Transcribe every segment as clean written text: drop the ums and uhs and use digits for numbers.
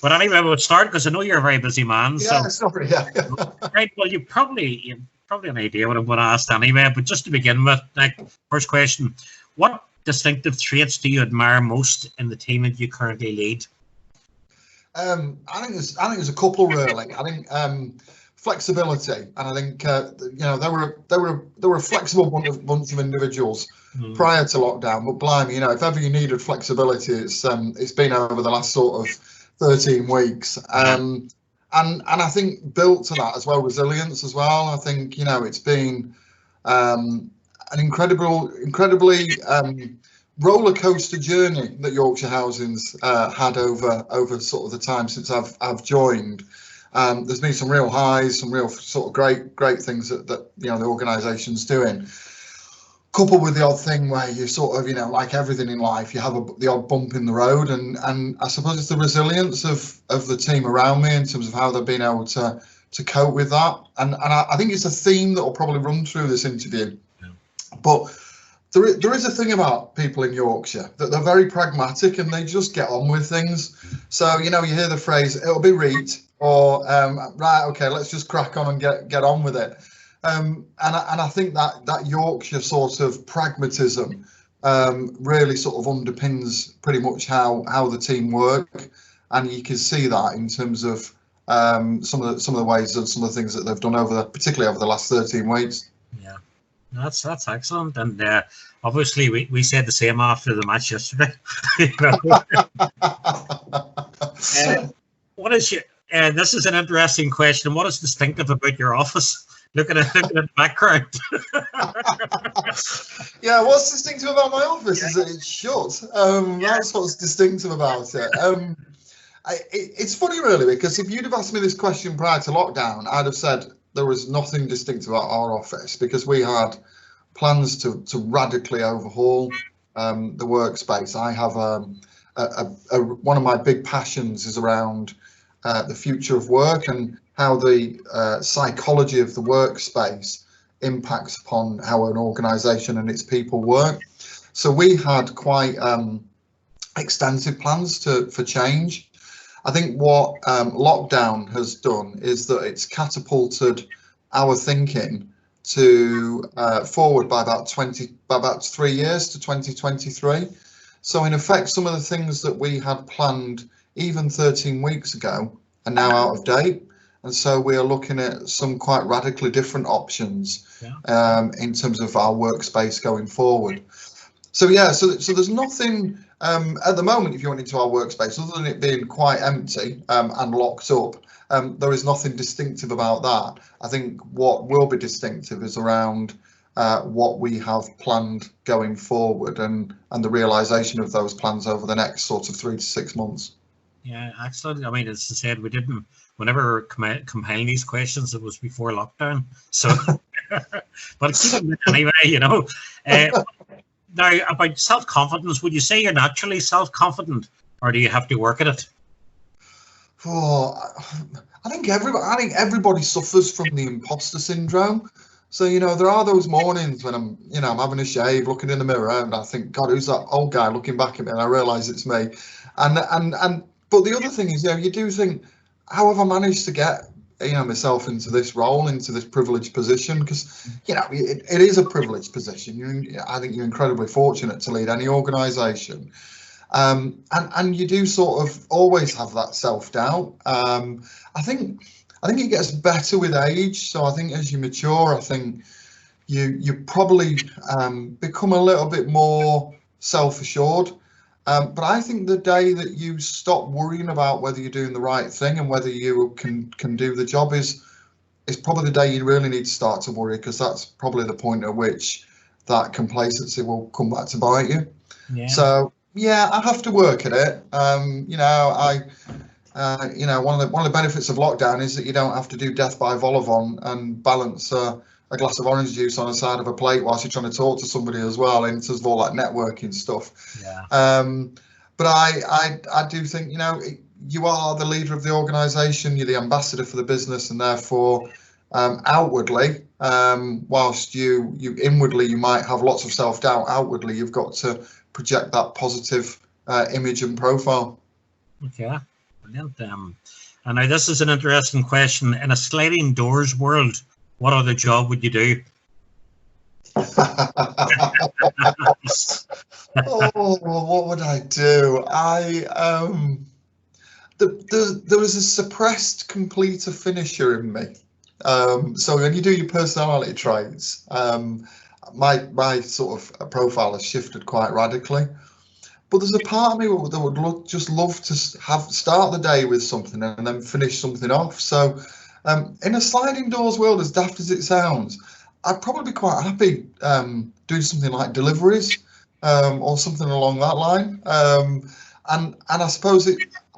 But anyway, we'll start because I know you're a very busy man. Yeah, So, sorry, yeah. right. Well, you've probably an idea what I'm going to ask anyway. But just to begin with, like, first question: what distinctive traits do you admire most in the team that you currently lead? I think there's a couple really. I think flexibility, and I think you know, they were a flexible bunch of individuals prior to lockdown. But blimey, you know, if ever you needed flexibility, it's been over the last sort of 13 weeks. And I think built to that as well, resilience as well. I think, you know, it's been an incredibly roller coaster journey that Yorkshire Housing's had over sort of the time since I've joined. There's been some real highs, some real sort of great things that you know the organisation's doing, coupled with the odd thing where you sort of, you know, like everything in life, you have the odd bump in the road, and I suppose it's the resilience of the team around me in terms of how they've been able to cope with that, and I think it's a theme that will probably run through this interview. But there is a thing about people in Yorkshire that they're very pragmatic and they just get on with things. So, you know, you hear the phrase, it'll be reet, or right, okay, let's just crack on and get on with it. And I think that Yorkshire sort of pragmatism really sort of underpins pretty much how the team work, and you can see that in terms of some of the ways and some of the things that they've done particularly over the last 13 weeks. Yeah. That's excellent, and obviously we said the same after the match yesterday. What is your? This is an interesting question. What is distinctive about your office? Looking at the background. Yeah, what's distinctive about my office is that it's shut. That's what's distinctive about it. It's funny really, because if you'd have asked me this question prior to lockdown, I'd have said there was nothing distinctive about our office, because we had plans to radically overhaul the workspace. I have one of my big passions is around the future of work and how the psychology of the workspace impacts upon how an organisation and its people work. So we had quite extensive plans for change. I think what lockdown has done is that it's catapulted our thinking to forward by about 3 years to 2023. So in effect, some of the things that we had planned even 13 weeks ago are now out of date. And so we are looking at some quite radically different options in terms of our workspace going forward. So yeah, so there's nothing at the moment, if you went into our workspace, other than it being quite empty and locked up, there is nothing distinctive about that. I think what will be distinctive is around what we have planned going forward and the realisation of those plans over the next sort of 3 to 6 months. Yeah, excellent. I mean, as I said, whenever we were compiling these questions, it was before lockdown. So, but keep it anyway, you know. Now, about self-confidence, would you say you're naturally self-confident, or do you have to work at it? Oh, I think everybody suffers from the imposter syndrome. So, you know, there are those mornings when I'm having a shave, looking in the mirror, and I think, God, who's that old guy looking back at me? And I realise it's me. But the other thing is, you know, you do think, how have I managed to get, you know, myself into this role, into this privileged position? Because, you know, it is a privileged position. I think you're incredibly fortunate to lead any organisation. And you do sort of always have that self-doubt. I think it gets better with age. So I think as you mature, I think you probably become a little bit more self-assured. But I think the day that you stop worrying about whether you're doing the right thing and whether you can do the job is probably the day you really need to start to worry, because that's probably the point at which that complacency will come back to bite you. Yeah. So yeah, I have to work at it. You know, you know, one of the benefits of lockdown is that you don't have to do death by vol-au-vent and balance a glass of orange juice on the side of a plate whilst you're trying to talk to somebody as well, in terms of all that networking stuff. Yeah. But I do think, you know, you are the leader of the organisation, you're the ambassador for the business, and therefore outwardly, whilst you inwardly you might have lots of self-doubt, outwardly you've got to project that positive image and profile. Okay. Brilliant. And now this is an interesting question. In a sliding doors world, what other job would you do? Oh, what would I do? There was a suppressed completer finisher in me. So when you do your personality traits, my sort of profile has shifted quite radically. But there's a part of me that would just love to start the day with something and then finish something off. So in a sliding doors world, as daft as it sounds, I'd probably be quite happy doing something like deliveries or something along that line. And I suppose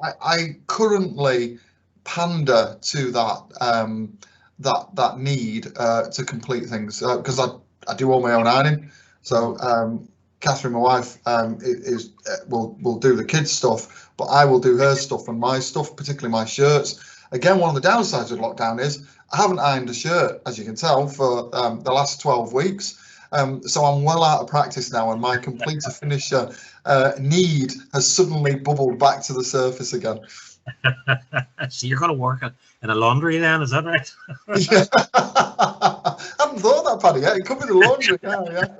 I currently pander to that need to complete things because I do all my own ironing. So Catherine, my wife, will do the kids' stuff, but I will do her stuff and my stuff, particularly my shirts. Again, one of the downsides of lockdown is I haven't ironed a shirt, as you can tell, for the last 12 weeks. So I'm well out of practice now, and my completer finisher need has suddenly bubbled back to the surface again. So you're going to work in a laundry then, is that right? Yeah. I hadn't thought that, Paddy. Yeah, it could be the laundry. Yeah.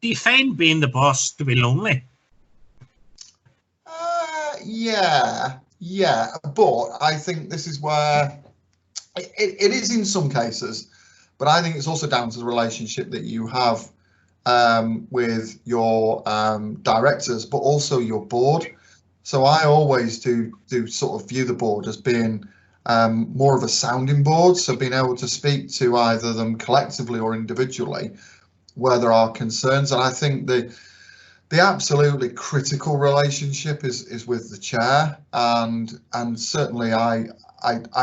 Do you find being the boss to be lonely? Yeah. But I think this is where it is in some cases, but I think it's also down to the relationship that you have with your directors, but also your board. So I always do sort of view the board as being more of a sounding board. So being able to speak to either them collectively or individually where there are concerns. And I think the absolutely critical relationship is with the chair, and certainly I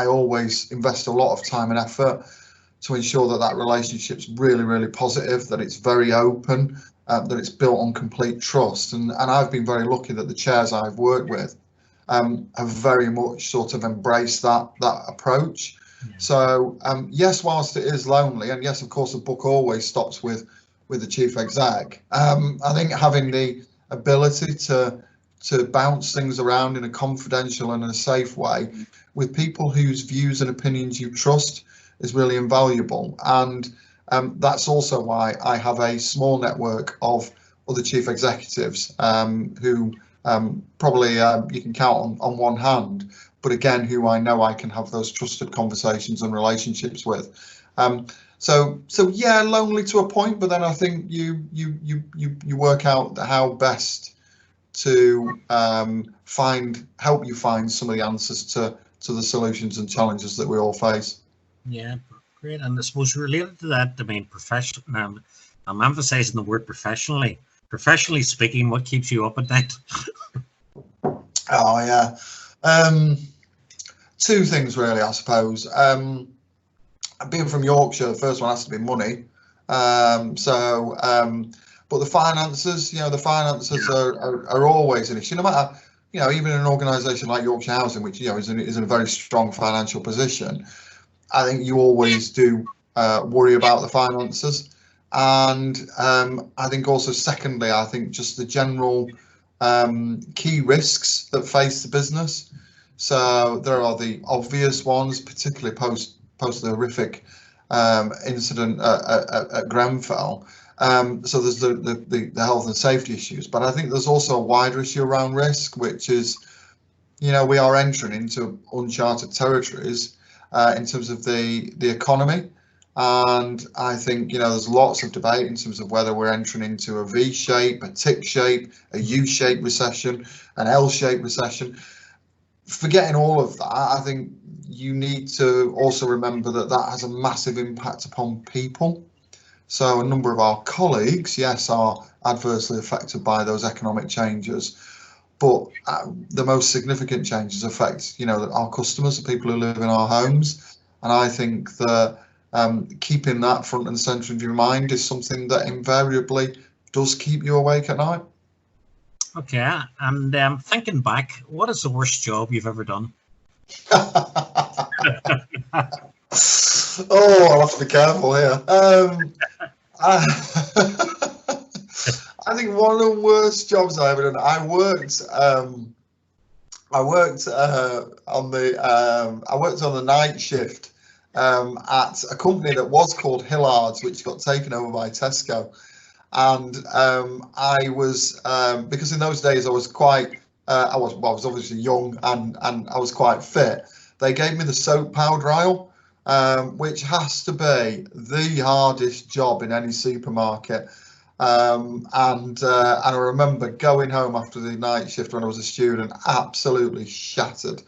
always invest a lot of time and effort to ensure that relationship's really, really positive, that it's very open, that it's built on complete trust. And I've been very lucky that the chairs I've worked with have very much sort of embraced that approach. Yeah. So yes, whilst it is lonely, and yes, of course, the book always stops with the chief exec. I think having the ability to bounce things around in a confidential and in a safe way with people whose views and opinions you trust is really invaluable. And that's also why I have a small network of other chief executives who probably you can count on one hand, but again, who I know I can have those trusted conversations and relationships with. So yeah, lonely to a point, but then I think you work out how best to help you find some of the answers to the solutions and challenges that we all face. Yeah, great. And I suppose related to that, I mean, professional. I'm emphasising the word professionally. Professionally speaking, what keeps you up at night? Oh yeah, two things really, I suppose. Being from Yorkshire, the first one has to be money. But the finances, are always an issue. No matter, even in an organisation like Yorkshire Housing, which is in a very strong financial position, I think you always do worry about the finances. And I think also, secondly, I think just the general key risks that face the business. So there are the obvious ones, particularly post the horrific incident at Grenfell. So there's the health and safety issues, but I think there's also a wider issue around risk, which is, we are entering into uncharted territories in terms of the economy. And I think, there's lots of debate in terms of whether we're entering into a V shape, a tick shape, a U shape recession, an L shape recession. Forgetting all of that, I think you need to also remember that has a massive impact upon people. So a number of our colleagues, yes, are adversely affected by those economic changes, but the most significant changes affect, our customers, the people who live in our homes. And I think that keeping that front and centre of your mind is something that invariably does keep you awake at night. Okay, and thinking back, what is the worst job you've ever done? Oh, I'll have to be careful here. I think one of the worst jobs I ever done, I worked I worked on the night shift at a company that was called Hillard's, which got taken over by Tesco. And I was because in those days I was quite I was obviously young and I was quite fit. They gave me the soap powder aisle, which has to be the hardest job in any supermarket. And I remember going home after the night shift when I was a student, absolutely shattered,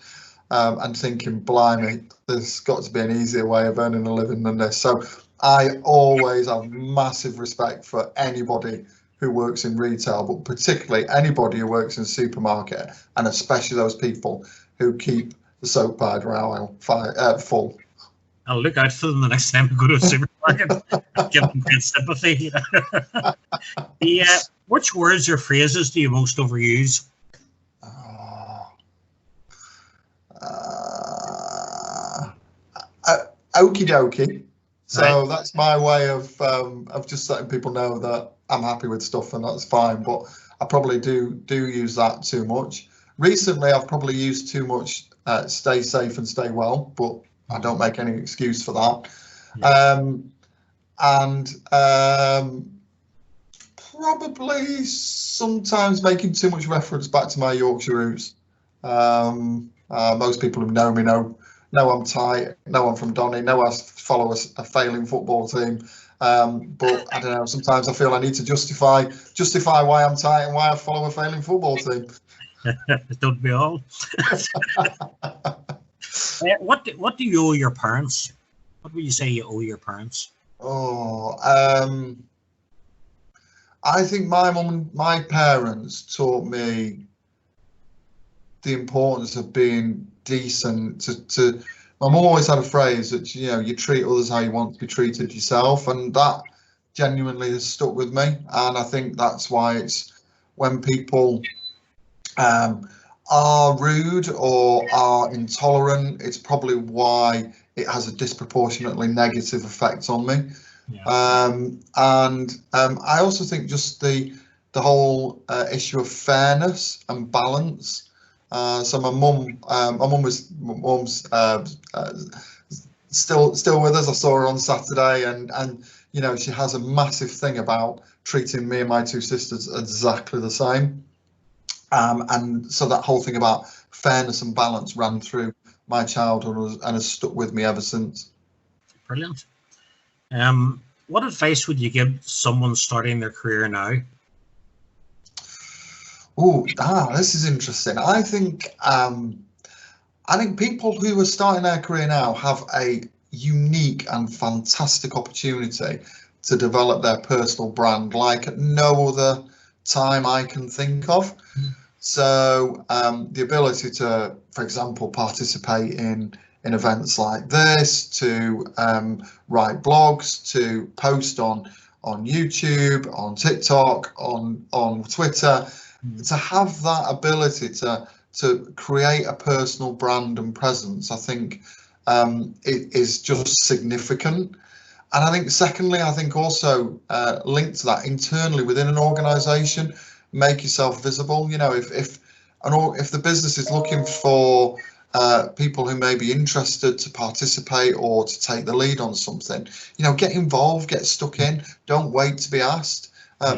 and thinking, blimey, there's got to be an easier way of earning a living than this. So I always have massive respect for anybody who works in retail, but particularly anybody who works in a supermarket, and especially those people who keep the soap powder aisle full. I'll look out for them the next time we go to a supermarket. Give them great sympathy. Which words or phrases do you most overuse? Okie dokie. So that's my way of just letting people know that I'm happy with stuff, and that's fine. But I probably do use that too much. Recently, I've probably used too much stay safe and stay well, but I don't make any excuse for that. Probably sometimes making too much reference back to my Yorkshire roots. Most people who know me know I'm tight, know I'm from Donny, know I follow a failing football team. But I don't know, sometimes I feel I need to justify why I'm tight and why I follow a failing football team. Don't be all. What do you owe your parents? What would you say you owe your parents? I think my parents taught me the importance of being decent. My mum always had a phrase that you treat others how you want to be treated yourself, and that genuinely has stuck with me. And I think that's why it's when people are rude or are intolerant, it's probably why it has a disproportionately negative effect on me. I also think just the whole issue of fairness and balance. So my mum's still with us. I saw her on Saturday, and she has a massive thing about treating me and my two sisters exactly the same. And so that whole thing about fairness and balance ran through my childhood and has stuck with me ever since. Brilliant. What advice would you give someone starting their career now? This is interesting. I think people who are starting their career now have a unique and fantastic opportunity to develop their personal brand like at no other time I can think of. So the ability to, for example, participate in events like this, to write blogs, to post on YouTube, on TikTok, on Twitter, to have that ability to create a personal brand and presence, I think it is just significant. And I think secondly, I think also linked to that internally within an organisation, make yourself visible. If the business is looking for people who may be interested to participate or to take the lead on something, get involved, get stuck in, don't wait to be asked.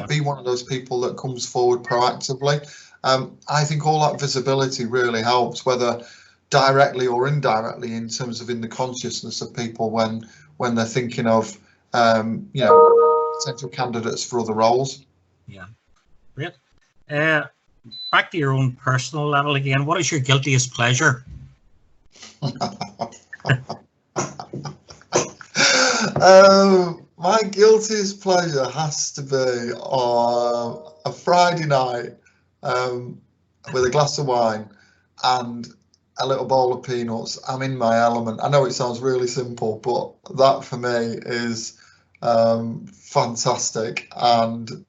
Be one of those people that comes forward proactively. I think all that visibility really helps, whether directly or indirectly, in terms of in the consciousness of people when they're thinking of potential candidates for other roles. Yeah, great. Back to your own personal level again. What is your guiltiest pleasure? My guiltiest pleasure has to be on a Friday night with a glass of wine and a little bowl of peanuts. I'm in my element. I know it sounds really simple, but that for me is fantastic, and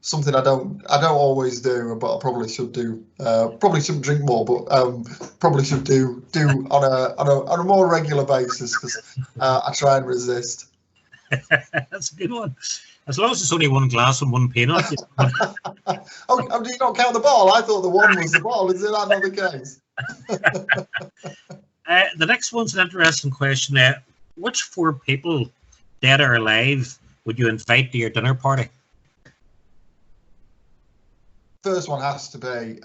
something I don't always do, but I probably should do. Probably shouldn't drink more, but probably should do on a more regular basis, because I try and resist. That's a good one. As long as it's only one glass and one peanut. Oh, do you not count the bottle? I thought the one was the bottle. Is that not the case? The next one's an interesting question. Which 4 people, dead or alive, would you invite to your dinner party? First one has to be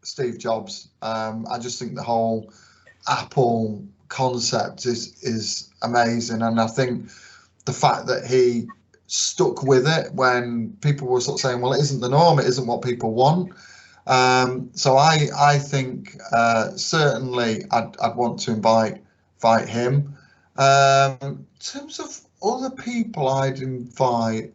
Steve Jobs. I just think the whole Apple concept is amazing, and I think the fact that he stuck with it when people were sort of saying, well, it isn't the norm, it isn't what people want. So I think certainly I'd want to invite him. In terms of other people I'd invite,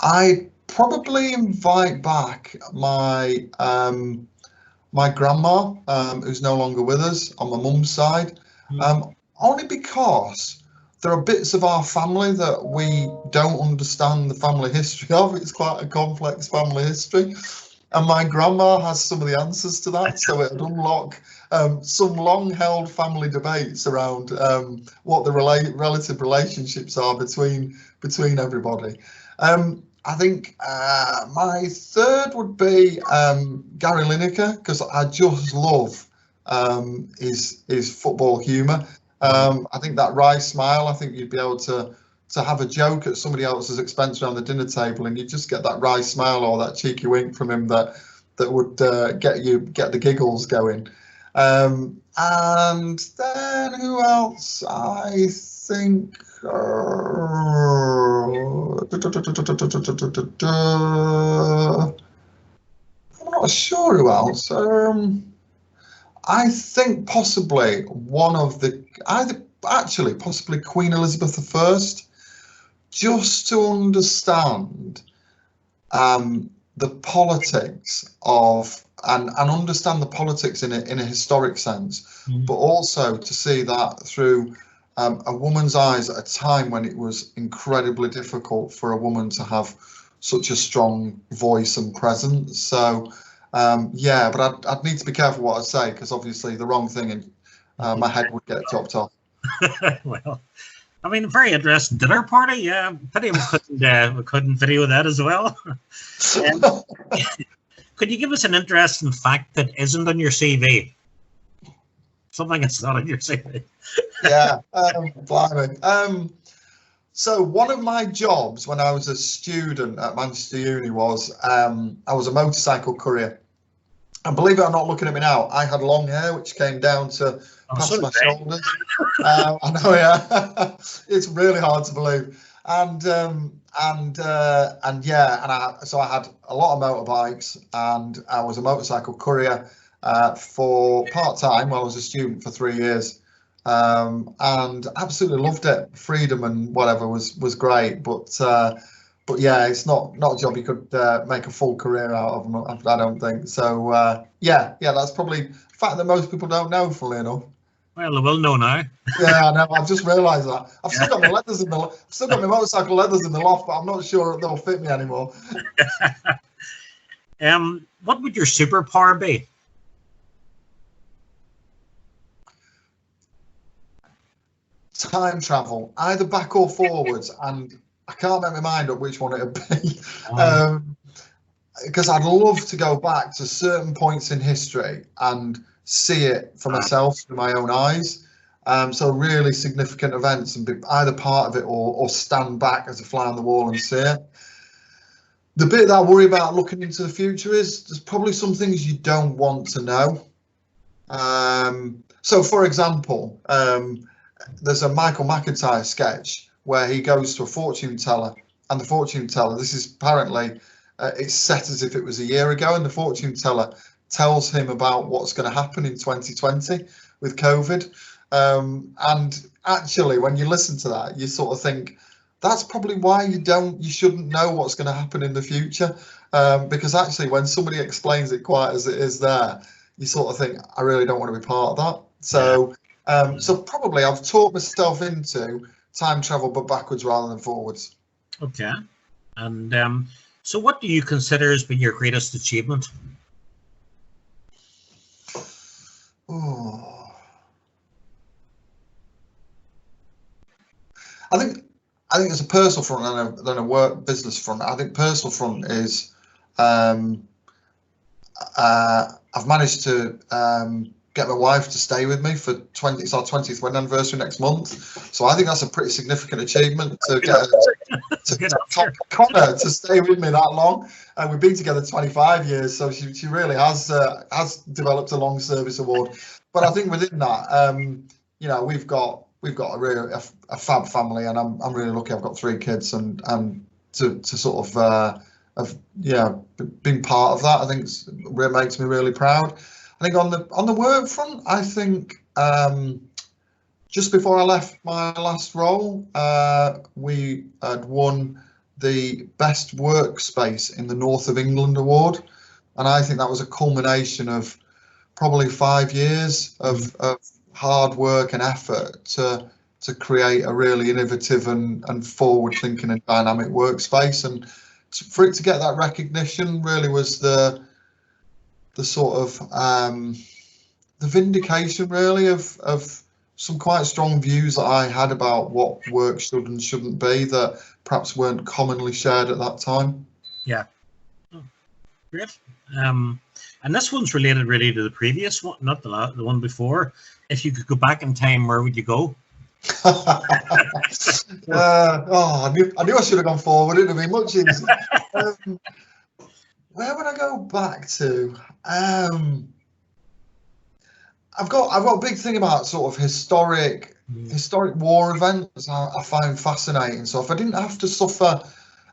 I'd probably invite back my my grandma, who's no longer with us on my mum's side, only because there are bits of our family that we don't understand the family history of. It's quite a complex family history, and my grandma has some of the answers to that, so it'd unlock some long-held family debates around what the relative relationships are between everybody. I think my third would be Gary Lineker, because I just love his football humour. I think that wry smile, I think you'd be able to have a joke at somebody else's expense around the dinner table, and you just get that wry smile or that cheeky wink from him that would get the giggles going. And then who else? I think I'm not sure who else. I think possibly possibly Queen Elizabeth I, just to understand the politics of and understand the politics in a historic sense, but also to see that through a woman's eyes at a time when it was incredibly difficult for a woman to have such a strong voice and presence. So yeah, but I'd need to be careful what I say, because obviously the wrong thing and my head would get chopped off. Well, I mean, very interesting dinner party. Yeah, pity we couldn't video that as well. Could you give us an interesting fact that isn't on your CV? Something that's not on your CV. Yeah, blimey. So one of my jobs when I was a student at Manchester Uni was I was a motorcycle courier. And believe it or not, looking at me now, I had long hair which came down to past my shoulders. I know, yeah. It's really hard to believe. So I had a lot of motorbikes, and I was a motorcycle courier for part-time while I was a student for 3 years. And absolutely loved it. Freedom and whatever was great, but yeah, it's not a job you could make a full career out of, I don't think. So yeah, that's probably a fact that most people don't know, funnily enough. Well, they will know now. Yeah, I know. I've just realised that. I've still got my leathers I've still got my motorcycle leathers in the loft, but I'm not sure they'll fit me anymore. What would your superpower be? Time travel, either back or forwards, and I can't make my mind up which one it'd be. Because I'd love to go back to certain points in history and see it for myself through my own eyes. So really significant events, and be either part of it or stand back as a fly on the wall and see it. The bit that I worry about looking into the future is there's probably some things you don't want to know. So for example, there's a Michael McIntyre sketch where he goes to a fortune teller, and the fortune teller, this is apparently, it's set as if it was a year ago, and the fortune teller tells him about what's going to happen in 2020 with COVID. And actually, when you listen to that, you sort of think, that's probably why you shouldn't know what's going to happen in the future. Because actually, when somebody explains it quite as it is there, you sort of think, I really don't want to be part of that. So, so probably I've taught myself into time travel, but backwards rather than forwards. Okay. And so what do you consider has been your greatest achievement? Oh. I think there's a personal front and then a work business front. I think personal front is I've managed to get my wife to stay with me for it's our 20th wedding anniversary next month. So I think that's a pretty significant achievement to get Connor to stay with me that long. And we've been together 25 years, so she really has developed a long service award. But I think within that, you know, we've got a really a fab family, and I'm really lucky. I've got 3 kids, and to sort of being part of that, I think it makes me really proud. I think on the work front, I think just before I left my last role, we had won the Best Workspace in the North of England award, and I think that was a culmination of probably 5 years of hard work and effort to create a really innovative and forward-thinking and dynamic workspace, and for it to get that recognition really was the sort of the vindication really of some quite strong views that I had about what work should and shouldn't be that perhaps weren't commonly shared at that time. Yeah. Oh, great. And this one's related really to the previous one, not the one before. If you could go back in time, where would you go? I knew I should have gone forward. It'd have been much easier. Where would I go back to? I've got a big thing about sort of historic war events. I find fascinating. So if I didn't have to suffer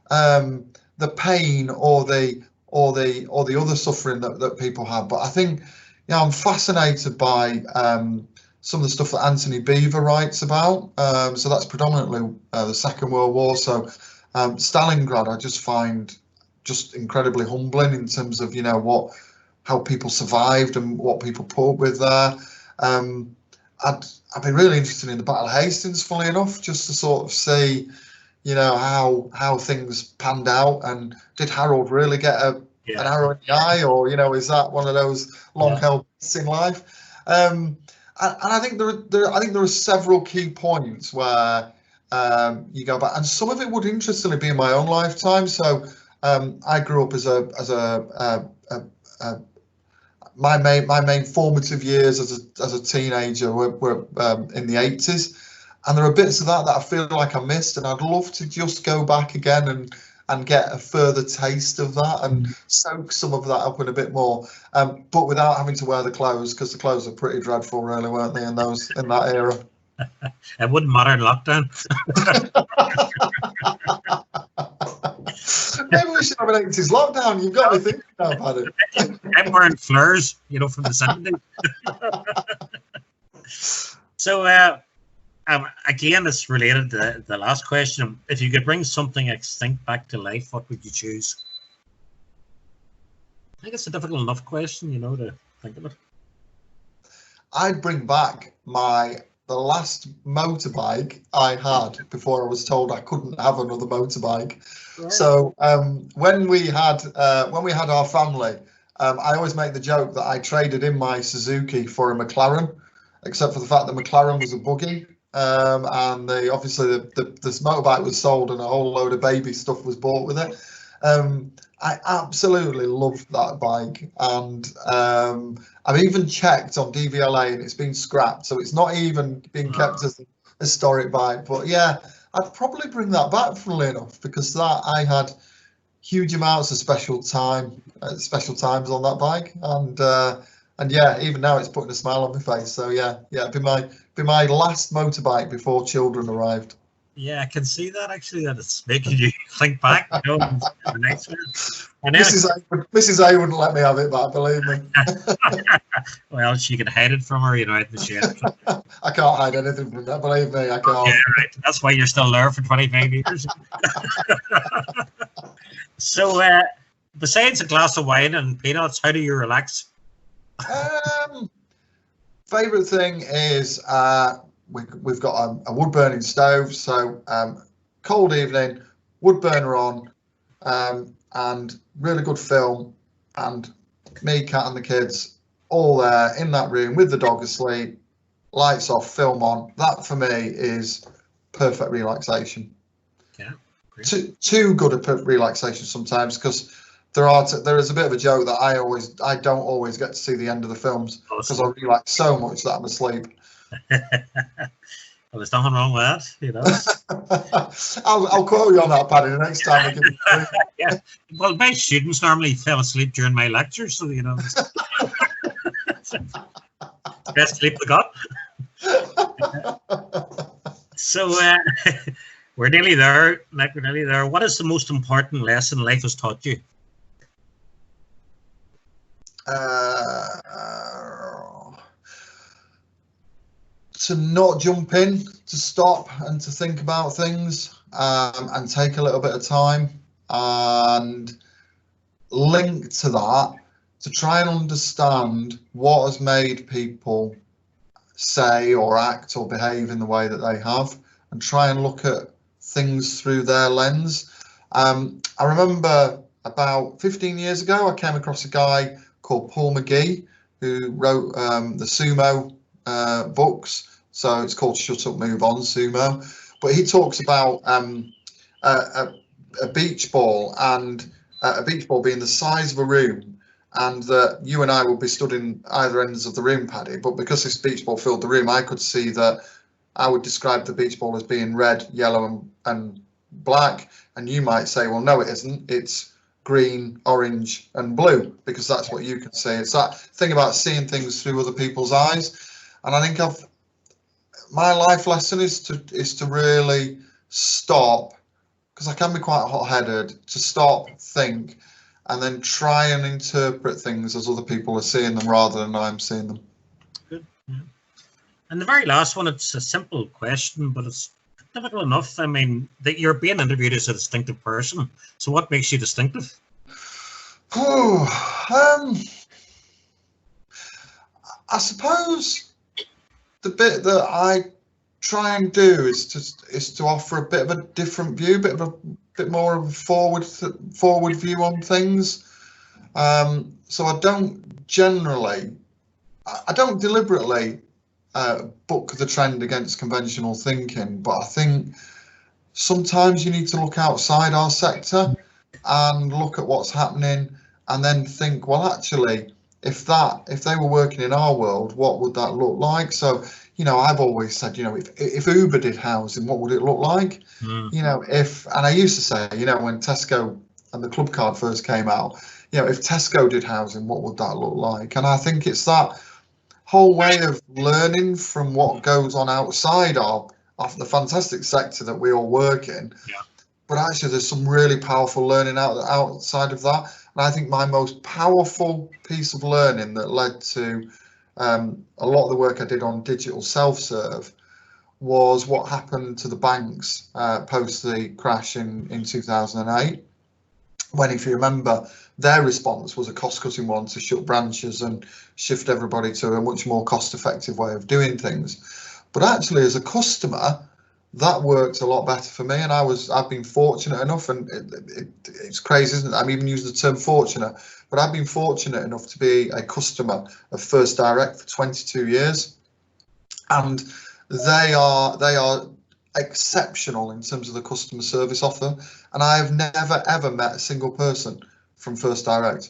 the pain or the other suffering that people have, but I think, you know, I'm fascinated by some of the stuff that Anthony Beevor writes about. So that's predominantly the Second World War. So Stalingrad, I just find just incredibly humbling in terms of, you know, how people survived and what people put up with there. I've been really interested in the Battle of Hastings, funnily enough, just to sort of see, you know, how things panned out, and did Harold really get an arrow in the eye, or, you know, is that one of those long held bets in life? And I think there are several key points where you go back, and some of it would interestingly be in my own lifetime. So I grew up my main formative years as a teenager were in the 80s, and there are bits of that I feel like I missed, and I'd love to just go back again and get a further taste of that and soak some of that up in a bit more, but without having to wear the clothes, because the clothes are pretty dreadful, really, weren't they, in that era? It wouldn't matter in lockdown. Maybe we should have an 80s lockdown. You've got me thinking now about it. I'm wearing flares, you know, from the 70s. So, again, it's related to the last question. If you could bring something extinct back to life, what would you choose? I think it's a difficult enough question, you know, to think of it. I'd bring back the last motorbike I had before I was told I couldn't have another motorbike. Right. So when we had our family, I always make the joke that I traded in my Suzuki for a McLaren, except for the fact that McLaren was a buggy, and obviously this motorbike was sold and a whole load of baby stuff was bought with it. I absolutely loved that bike, and I've even checked on DVLA and it's been scrapped, so it's not even being kept as a historic bike. But yeah, I'd probably bring that back, funnily enough, because I had huge amounts of special times on that bike, and yeah, even now it's putting a smile on my face. So yeah, it'd be my last motorbike before children arrived. Yeah, I can see that actually, that it's making you think back. You know, the next one. Mrs. A wouldn't let me have it back, believe me. Well, she can hide it from her, you know, at the shed. I can't hide anything from that, believe me, I can't. Yeah, right. That's why you're still there for 25 years. So, besides a glass of wine and peanuts, how do you relax? Favourite thing is we've got a wood burning stove, so cold evening, wood burner on, and really good film, and me, Cat and the kids all there in that room with the dog asleep, lights off, film on. That for me is perfect relaxation. Yeah. Too good at relaxation sometimes, because there is a bit of a joke that I don't always get to see the end of the films because I relax so much that I'm asleep. Well, there's nothing wrong with that, you know. I'll quote you on that, Paddy, the next time I give you. Yeah. Well, my students normally fell asleep during my lectures, so you know, best sleep they got. So we're nearly there, Nick. We're nearly there. What is the most important lesson life has taught you? To not jump in, to stop and to think about things, and take a little bit of time, and link to that to try and understand what has made people say or act or behave in the way that they have, and try and look at things through their lens. I remember about 15 years ago, I came across a guy called Paul McGee who wrote the Sumo books. So it's called Shut Up, Move On, Sumo. But he talks about a beach ball, and a beach ball being the size of a room, and that you and I would be stood in either ends of the room, Paddy. But because this beach ball filled the room, I could see that I would describe the beach ball as being red, yellow, and black. And you might say, well, no, it isn't. It's green, orange, and blue, because that's what you can see. It's that thing about seeing things through other people's eyes. And I think my life lesson is to really stop, because I can be quite hot-headed, to stop, think, and then try and interpret things as other people are seeing them rather than I'm seeing them. Good. Yeah. And the very last one, it's a simple question, but it's difficult enough. I mean, that you're being interviewed as a distinctive person. So what makes you distinctive? I suppose the bit that I try and do is to offer a bit of a different view, a bit more of a forward view on things. So I don't deliberately buck the trend against conventional thinking, but I think sometimes you need to look outside our sector and look at what's happening, and then think, well, actually, if they were working in our world, what would that look like? So, you know, I've always said, you know, if Uber did housing, what would it look like? You know, and I used to say, you know, when Tesco and the club card first came out, you know, if Tesco did housing, what would that look like? And I think it's that whole way of learning from what goes on outside of the fantastic sector that we all work in. Yeah. But actually, there's some really powerful learning outside of that. And I think my most powerful piece of learning that led to a lot of the work I did on digital self-serve was what happened to the banks post the crash in 2008. When, if you remember, their response was a cost-cutting one to shut branches and shift everybody to a much more cost-effective way of doing things. But actually, as a customer, that worked a lot better for me, and I've been fortunate enough, and it's crazy, isn't it? I'm even using the term fortunate, but I've been fortunate enough to be a customer of First Direct for 22 years, and they are exceptional in terms of the customer service offer, and I have never ever met a single person from First Direct,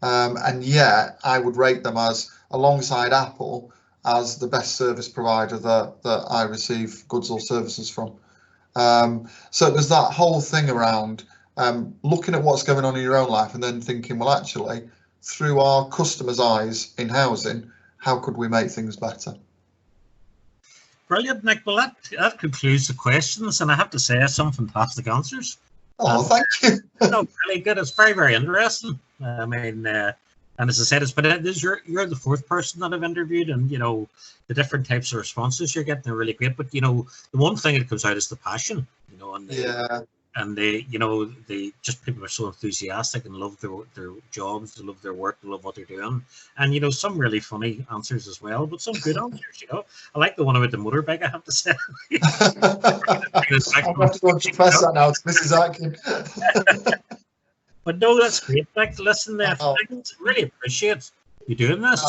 and yet I would rate them as, alongside Apple, as the best service provider that I receive goods or services from. So there's that whole thing around looking at what's going on in your own life and then thinking, well, actually, through our customers' eyes in housing, how could we make things better? Brilliant, Nick. Well, that concludes the questions, and I have to say, some fantastic answers. Oh, thank you. No, really good. It's very, very interesting. I mean, and as I said, you're the fourth person that I've interviewed, and you know the different types of responses you're getting are really great. But you know, the one thing that comes out is the passion. You know, and just people are so enthusiastic and love their jobs, they love their work, they love what they're doing, and you know, some really funny answers as well, but some good answers. You know, I like the one about the motorbike, I have to say. I'll have to go and confess that now to Mrs. Atkin. But no, that's great. Like, listen, there, really appreciate you doing this.